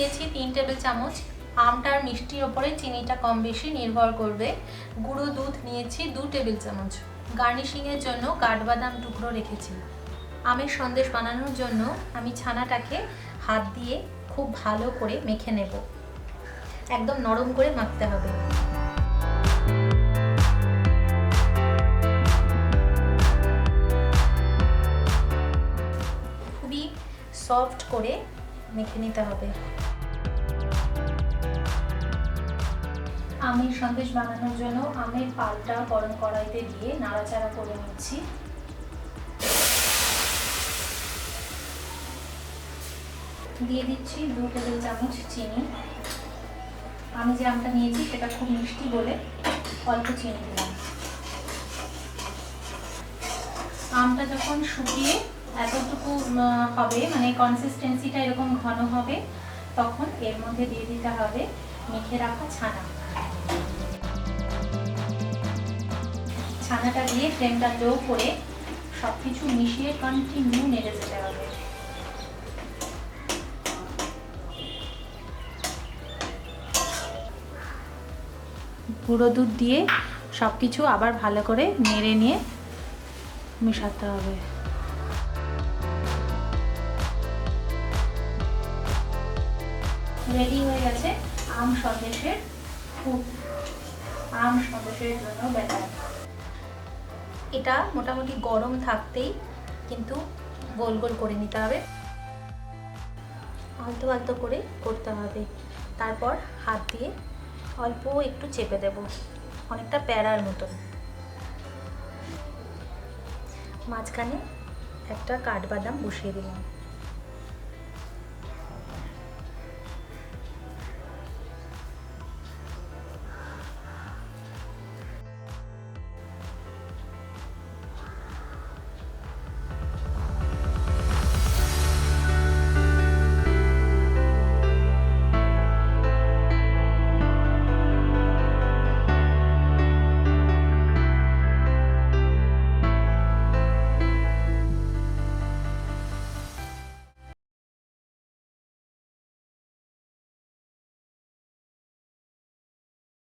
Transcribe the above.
দিয়েছি 3 টেবিল চামচ। আমটার মিষ্টির ওপরে চিনিটা কম বেশি নির্ভর করবে। গুঁড়ো দুধ নিয়েছি 2 টেবিল চামচ। গার্নিশিংয়ের জন্য কাঠবাদাম টুকরো রেখেছি। আমের সন্দেশ বানানোর জন্য আমি ছানাটাকে হাত দিয়ে খুব ভালো করে মেখে নেব। একদম নরম করে মাখতে হবে। খুবই সফট করে মেখে নিতে হবে। আমের সন্দেশ বানানোর জন্য আমের পালটা গরম কড়াইতে দিয়ে নাড়াচাড়া করে নিচ্ছি। দিয়ে দিচ্ছি 2 টেবিল চামচ চিনি। আমি যে আমটা নিয়েছি সেটা খুব মিষ্টি বলে অল্প চিনি দিলাম। আমটা যখন শুকিয়ে এতটুকু হবে, মানে কনসিস্টেন্সিটা এরকম ঘন হবে, তখন এর মধ্যে দিয়ে দিতে হবে মেখে রাখা ছানা। ছানাটা দিয়ে ফ্লেমটা লো করে সবকিছু মিশিয়ে কন্টিনিউ নেড়ে যেতে হবে। গুঁড়ো দুধ দিয়ে সবকিছু আবার ভালো করে নেড়ে নিয়ে মেশাতে হবে। রেডি হয়ে গেছে আম সন্দেশের জন্য ব্যাটার। এটা মোটামুটি গরম থাকতেই কিন্তু গোল গোল করে নিতে হবে, আলতো আলতো করে করতে হবে। তারপর হাত দিয়ে অল্প একটু চেপে দেব, অনেকটা প্যারার মতন। মাঝখানে একটা কাঠবাদাম বসিয়ে দিলাম।